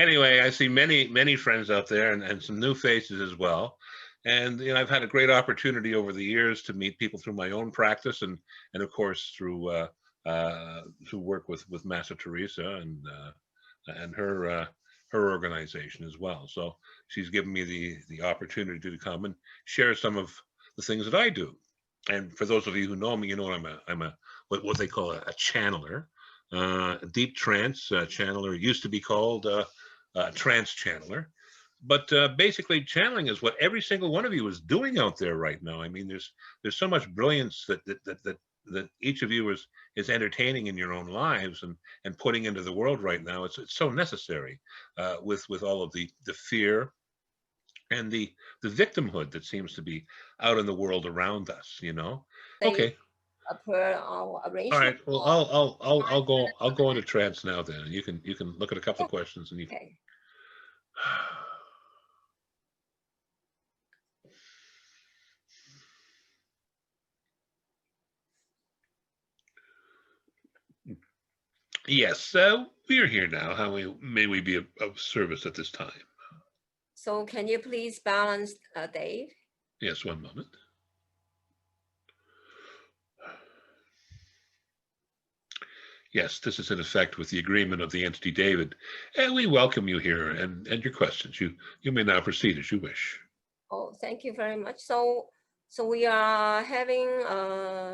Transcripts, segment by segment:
Anyway, I see many friends out there and some new faces as well. And I've had a great opportunity over the years to meet people through my own practice and of course through work with Master Teresa and her organization as well. So she's given me the opportunity to come and share some of the things that I do. And for those of you who know me, you know I'm a what they call a channeler, a deep trance channeler. It used to be called trance channeler. But basically, channeling is what every single one of you is doing out there right now. I mean, there's so much brilliance that each of you is entertaining in your own lives and putting into the world right now. It's so necessary with all of the fear and the victimhood that seems to be out in the world around us. Okay. Per our arrangement. All right. Well, I'll go into trance now. Then you can look at a couple of questions and you. Okay. Yes, we are here now. How may we be of service at this time? So can you please balance Dave? Yes, one moment. Yes, this is in effect with the agreement of the entity David. And we welcome you here and your questions. You may now proceed as you wish. Oh, thank you very much. So we are having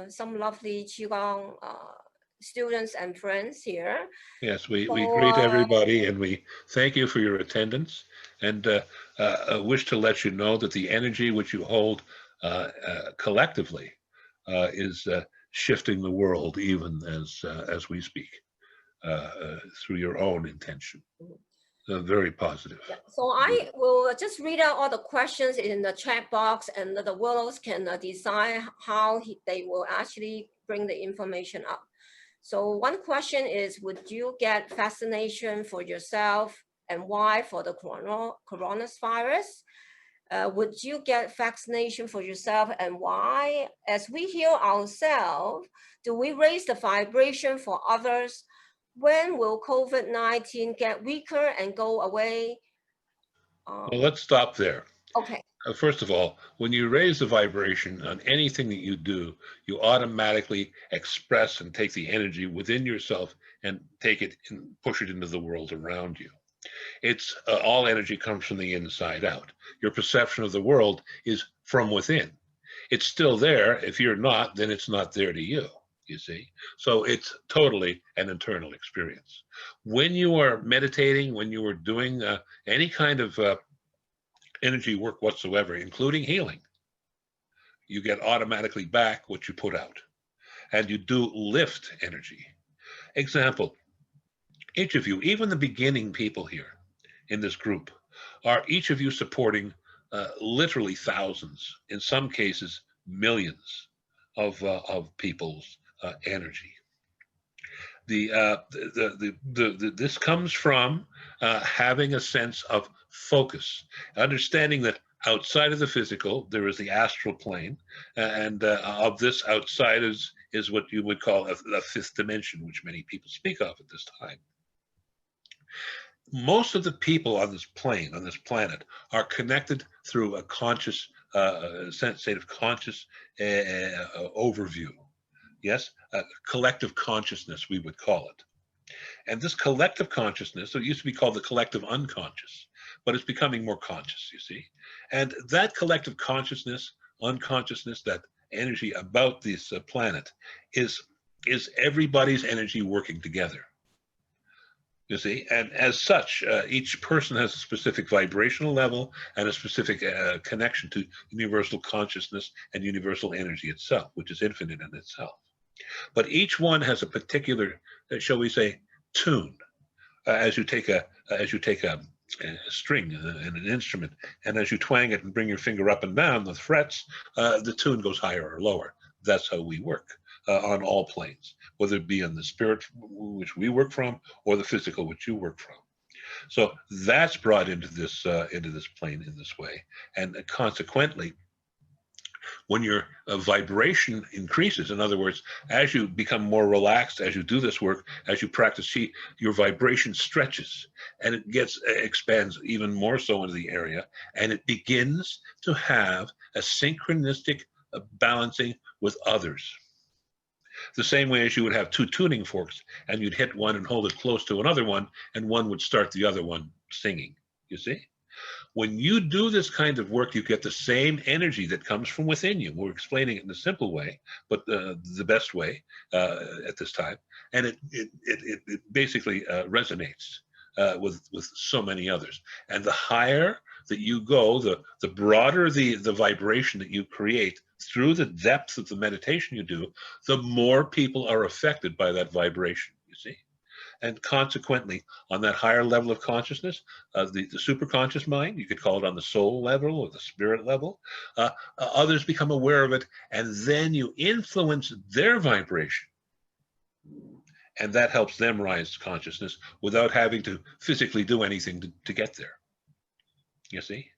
some lovely Qi Gong students and friends here. Yes, we greet everybody and we thank you for your attendance and wish to let you know that the energy which you hold collectively is shifting the world even as we speak through your own intention. Very positive. Yeah. So I will just read out all the questions in the chat box and the Willows can decide how they will actually bring the information up. So one question is, would you get vaccination for yourself and why for the coronavirus? Would you get vaccination for yourself and why? As we heal ourselves, do we raise the vibration for others? When will COVID-19 get weaker and go away? Well, let's stop there. Okay. First of all, when you raise the vibration on anything that you do, you automatically express and take the energy within yourself and take it and push it into the world around you. It's all energy comes from the inside out. Your perception of the world is from within. It's still there. If you're not, then it's not there to you, you see. So it's totally an internal experience. When you are meditating, when you are doing any kind of energy work whatsoever, including healing, you get automatically back what you put out. And you do lift energy. Example, each of you, even the beginning people here in this group, are each of you supporting literally thousands, in some cases, millions of people's energy. This comes from having a sense of focus, understanding that outside of the physical, there is the astral plane, and of this outside is what you would call a fifth dimension, which many people speak of at this time. Most of the people on this plane, on this planet, are connected through a conscious, state of conscious overview. Yes, a collective consciousness, we would call it. And this collective consciousness, so it used to be called the collective unconscious, but it's becoming more conscious, you see. And that collective consciousness, unconsciousness, that energy about this planet is everybody's energy working together. You see, and as such, each person has a specific vibrational level and a specific connection to universal consciousness and universal energy itself, which is infinite in itself. But each one has a particular, shall we say, tune. As you take a string and an instrument, and as you twang it and bring your finger up and down the frets, the tune goes higher or lower. That's how we work. On all planes, whether it be on the spirit which we work from or the physical which you work from. So that's brought into this plane in this way, and consequently, when your vibration increases, in other words, as you become more relaxed, as you do this work, as you practice Qi, your vibration stretches and it expands even more so into the area, and it begins to have a synchronistic balancing with others. The same way as you would have two tuning forks and you'd hit one and hold it close to another one, and one would start the other one singing, you see? When you do this kind of work, you get the same energy that comes from within you. We're explaining it in a simple way, but the best way at this time. And it basically resonates with so many others. And the higher that you go, the broader the vibration that you create through the depth of the meditation you do, the more people are affected by that vibration, you see? And consequently, on that higher level of consciousness, the superconscious mind, you could call it on the soul level or the spirit level, others become aware of it, and then you influence their vibration. And that helps them rise to consciousness without having to physically do anything to get there. You see?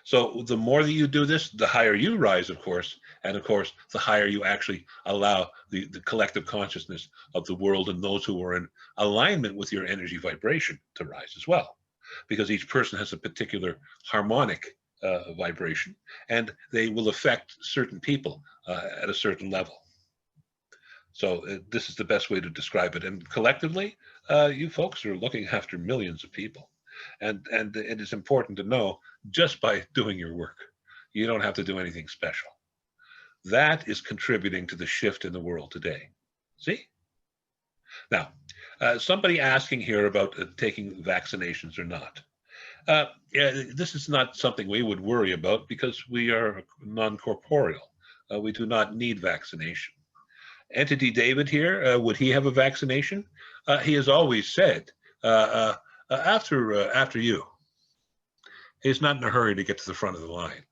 So the more that you do this, the higher you rise, of course, and of course, the higher you actually allow the collective consciousness of the world and those who are in alignment with your energy vibration to rise as well. Because each person has a particular harmonic vibration, and they will affect certain people at a certain level. So this is the best way to describe it. And collectively, you folks are looking after millions of people. And it is important to know, just by doing your work, you don't have to do anything special. That is contributing to the shift in the world today. See? Now, somebody asking here about taking vaccinations or not. Yeah, this is not something we would worry about because we are non-corporeal. We do not need vaccination. Entity David here, would he have a vaccination? He has always said, after you. He's not in a hurry to get to the front of the line.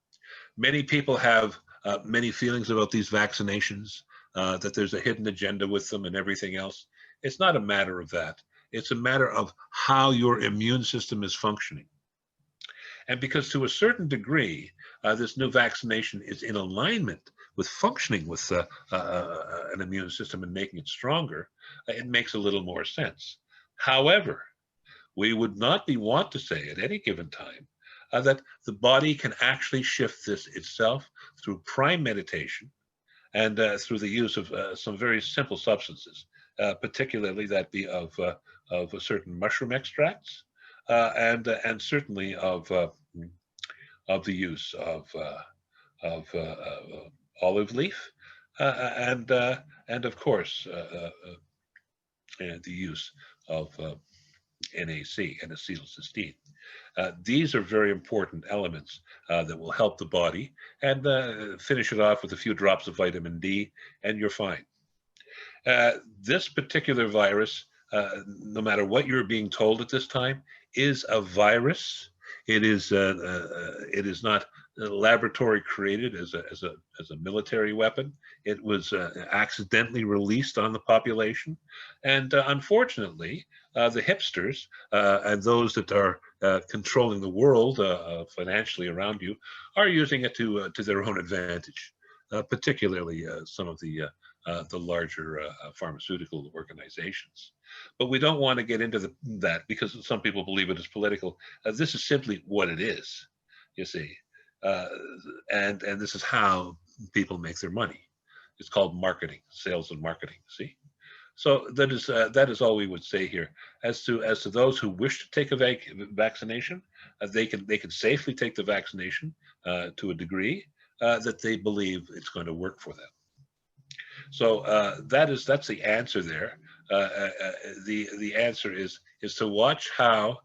Many people have many feelings about these vaccinations, that there's a hidden agenda with them and everything else. It's not a matter of that. It's a matter of how your immune system is functioning. And because to a certain degree, this new vaccination is in alignment with functioning with an immune system and making it stronger, it makes a little more sense. However, we would not want to say at any given time that the body can actually shift this itself through prime meditation and through the use of some very simple substances, particularly that be of certain mushroom extracts, and certainly of the use of olive leaf, and of course and the use of NAC, N-acetylcysteine. These are very important elements that will help the body, and finish it off with a few drops of vitamin D, and you're fine. This particular virus, no matter what you're being told at this time, is a virus. It is not laboratory created as a military weapon. It was accidentally released on the population, and unfortunately, the hipsters and those that are controlling the world financially around you are using it to their own advantage, particularly some of the larger pharmaceutical organizations. But we don't want to get into that because some people believe it is political. This is simply what it is, you see. And this is how people make their money. It's called marketing, sales and marketing, see? So that is all we would say here. As to those who wish to take a vaccination, they can safely take the vaccination to a degree that they believe it's going to work for them. So that's the answer there. The answer is to watch how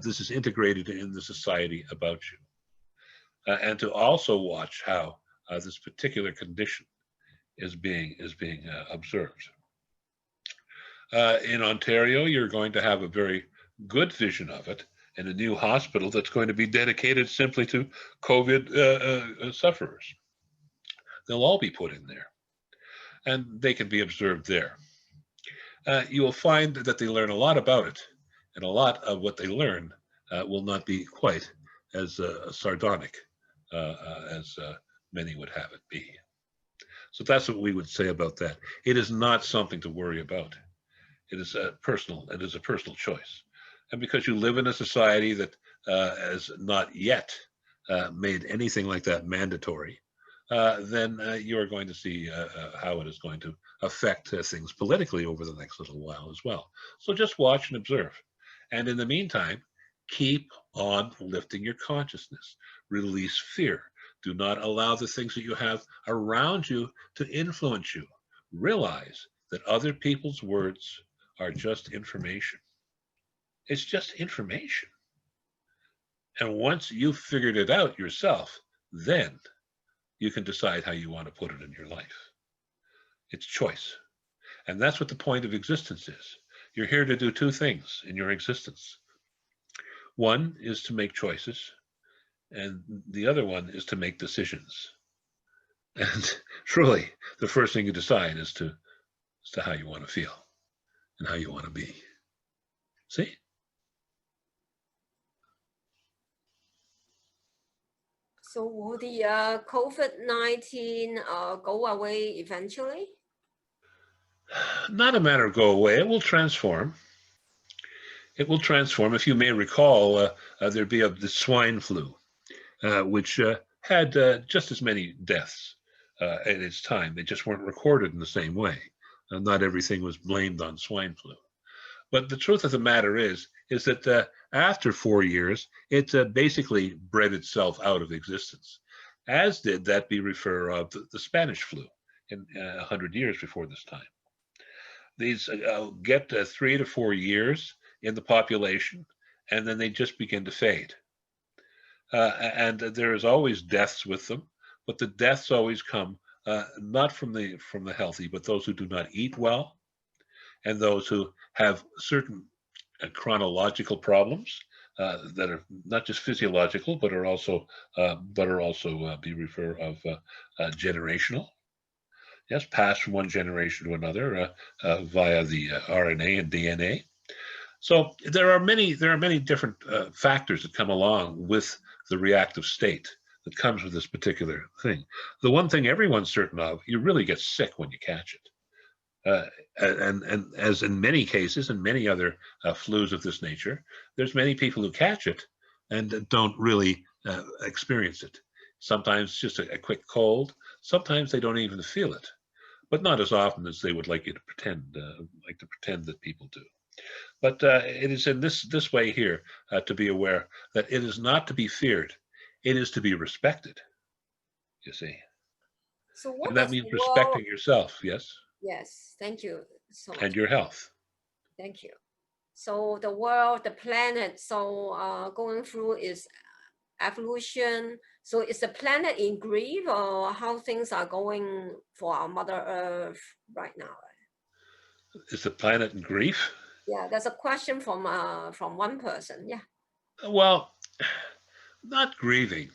this is integrated in the society about you, and to also watch how this particular condition is being observed. In Ontario, you're going to have a very good vision of it in a new hospital that's going to be dedicated simply to COVID sufferers. They'll all be put in there, and they can be observed there. You will find that they learn a lot about it, and a lot of what they learn will not be quite as sardonic as many would have it be. So that's what we would say about that. It is not something to worry about. It is a personal choice. And because you live in a society that has not yet made anything like that mandatory, then you are going to see how it is going to affect things politically over the next little while as well. So just watch and observe. And in the meantime, keep on lifting your consciousness. Release fear. Do not allow the things that you have around you to influence you. Realize that other people's words are just information. It's just information. And once you've figured it out yourself, then you can decide how you want to put it in your life. It's choice. And that's what the point of existence is. You're here to do two things in your existence. One is to make choices, and the other one is to make decisions. And truly, the first thing you decide is to how you want to feel and how you want to be. See? So will the COVID-19 go away eventually? Not a matter of go away. It will transform. It will transform. If you may recall, there'd be the swine flu, which had just as many deaths at its time. They just weren't recorded in the same way. Not everything was blamed on swine flu. But the truth of the matter is that after 4 years, it basically bred itself out of existence, as did that be refer of the Spanish flu in 100 years before this time. These get 3 to 4 years in the population, and then they just begin to fade. And there is always deaths with them, but the deaths always come not from the healthy, but those who do not eat well, and those who have certain chronological problems that are not just physiological, but are also be refer of generational. Yes, passed from one generation to another via the RNA and DNA. So there are many different factors that come along with the reactive state that comes with this particular thing. The one thing everyone's certain of, you really get sick when you catch it. And as in many cases and many other flus of this nature, there's many people who catch it and don't really experience it. Sometimes just a quick cold. Sometimes they don't even feel it, but not as often as they would like you to pretend, that people do. But it is in this way here to be aware that it is not to be feared; it is to be respected. You see, so what and that means respecting yourself. Yes. Yes, thank you so much. And your health. Thank you. So the world, the planet, so going through is evolution. So is the planet in grief, or how things are going for our Mother Earth right now? Is the planet in grief? Yeah, there's a question from one person. Yeah. Well, not grieving.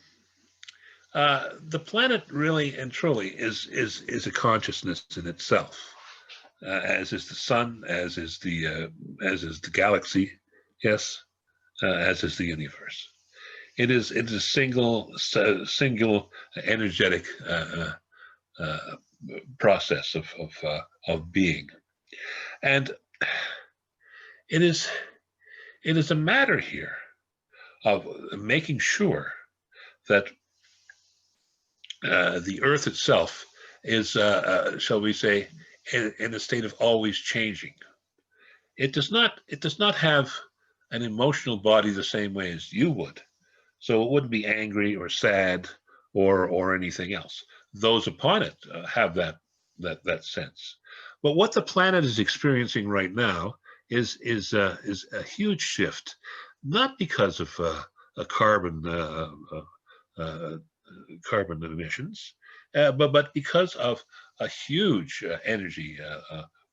The planet really and truly is a consciousness in itself, as is the sun, as is the galaxy, yes, as is the universe. It is a single energetic process of being, and it is a matter here of making sure that the Earth itself is, shall we say, in a state of always changing. It does not have an emotional body the same way as you would, so it wouldn't be angry or sad or anything else. Those upon it have that sense. But what the planet is experiencing right now is a huge shift, not because of carbon emissions, but because of a huge energy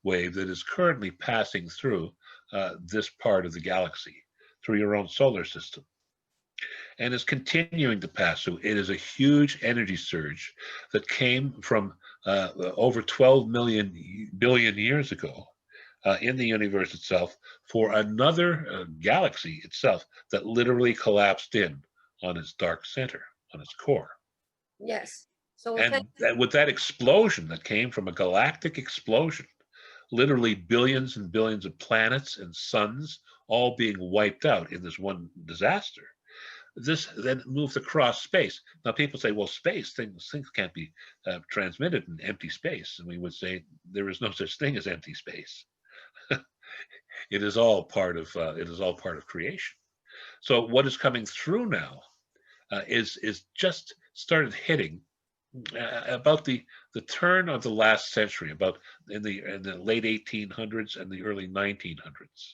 wave that is currently passing through this part of the galaxy, through your own solar system, and is continuing to pass through. It is a huge energy surge that came from over 12 billion years ago in the universe itself, for another galaxy itself that literally collapsed in on its dark center, on its core. Yes. So And with that explosion that came from a galactic explosion, literally billions and billions of planets and suns all being wiped out in this one disaster. This then moved across space. Now people say, well, space, things can't be transmitted in empty space. And we would say there is no such thing as empty space. It is all part of creation. So what is coming through now is just started hitting about the turn of the last century, about in the late 1800s and the early 1900s.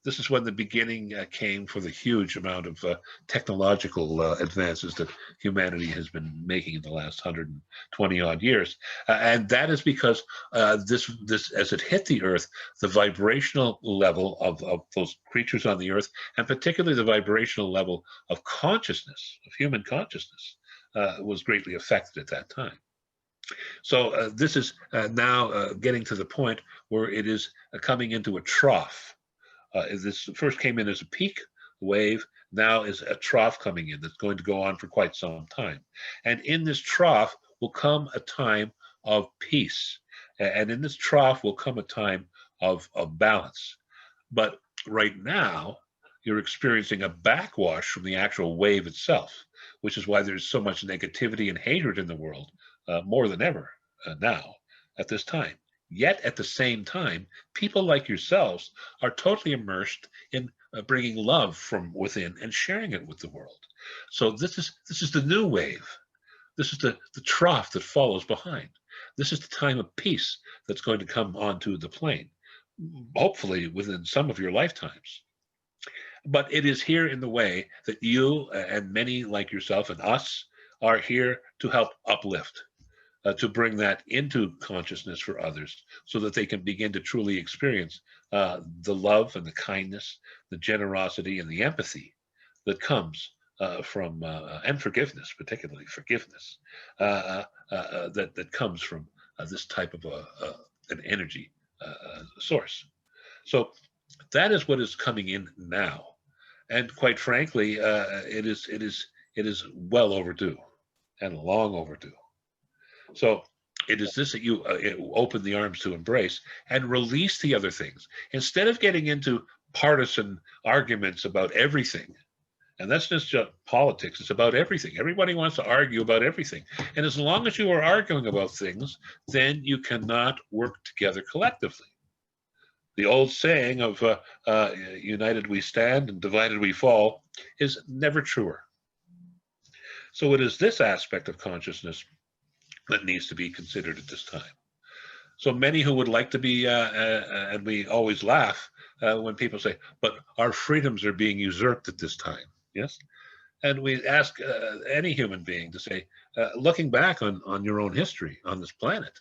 This is when the beginning came for the huge amount of technological advances that humanity has been making in the last 120 odd years. And that is because this, as it hit the Earth, the vibrational level of those creatures on the Earth, and particularly the vibrational level of consciousness, of human consciousness, was greatly affected at that time. So this is now getting to the point where it is coming into a trough. This first came in as a peak wave, now is a trough coming in that's going to go on for quite some time. And in this trough will come a time of peace. And in this trough will come a time of balance. But right now, you're experiencing a backwash from the actual wave itself, which is why there's so much negativity and hatred in the world, more than ever now at this time. Yet at the same time, people like yourselves are totally immersed in bringing love from within and sharing it with the world. So this is the new wave. This is the trough that follows behind. This is the time of peace that's going to come onto the plane, hopefully within some of your lifetimes. But it is here in the way that you and many like yourself and us are here to help uplift. To bring that into consciousness for others so that they can begin to truly experience the love and the kindness, the generosity and the empathy that comes from, and forgiveness, particularly forgiveness, that comes from this type of an energy source. So that is what is coming in now. And quite frankly, it is well overdue and long overdue. So it is this that you open the arms to embrace and release the other things. Instead of getting into partisan arguments about everything, and that's just politics, it's about everything. Everybody wants to argue about everything. And as long as you are arguing about things, then you cannot work together collectively. The old saying of united we stand and divided we fall is never truer. So it is this aspect of consciousness that needs to be considered at this time. So many who would like to be, and we always laugh when people say, but our freedoms are being usurped at this time, yes? And we ask any human being to say, looking back on your own history on this planet,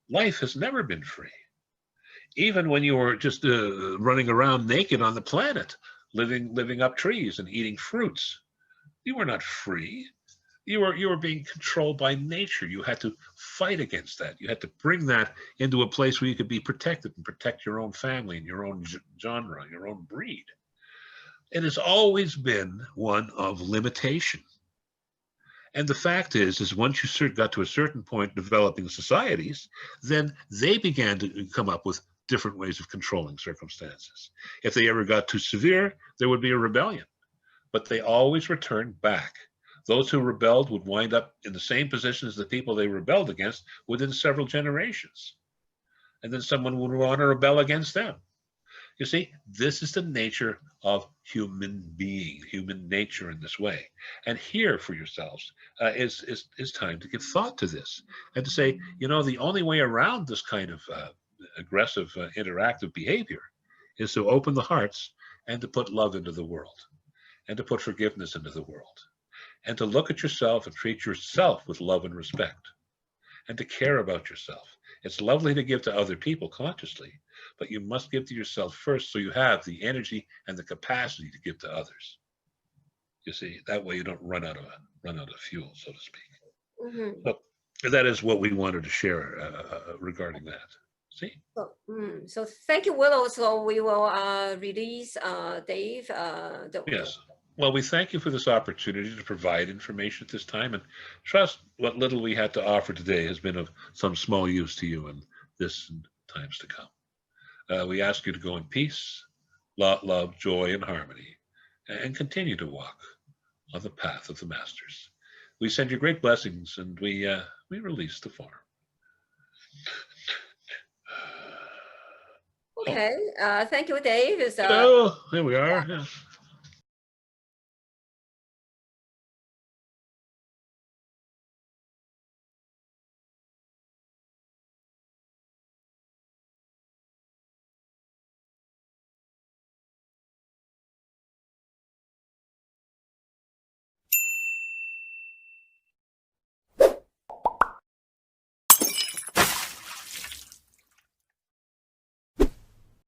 life has never been free. Even when you were just running around naked on the planet, living up trees and eating fruits, you were not free. You were being controlled by nature. You had to fight against that. You had to bring that into a place where you could be protected and protect your own family and your own genre, your own breed. It has always been one of limitation. And the fact is once you got to a certain point developing societies, then they began to come up with different ways of controlling circumstances. If they ever got too severe, there would be a rebellion. But they always returned back. Those who rebelled would wind up in the same position as the people they rebelled against within several generations. And then someone would want to rebel against them. You see, this is the nature of human being, human nature in this way. And here for yourselves is time to give thought to this and to say, you know, the only way around this kind of aggressive, interactive behavior is to open the hearts and to put love into the world and to put forgiveness into the world. And to look at yourself and treat yourself with love and respect, and to care about yourself. It's lovely to give to other people consciously, but you must give to yourself first so you have the energy and the capacity to give to others. You see, that way you don't run out of fuel, so to speak. Mm-hmm. So that is what we wanted to share regarding that. See? So thank you, Willow. So we will release Dave. Yes. Well, we thank you for this opportunity to provide information at this time, and trust what little we had to offer today has been of some small use to you in this and times to come. We ask you to go in peace, love, joy, and harmony, and continue to walk on the path of the masters. We send you great blessings, and we release the form. Okay, thank you, Dave. Oh, here we are. Yeah.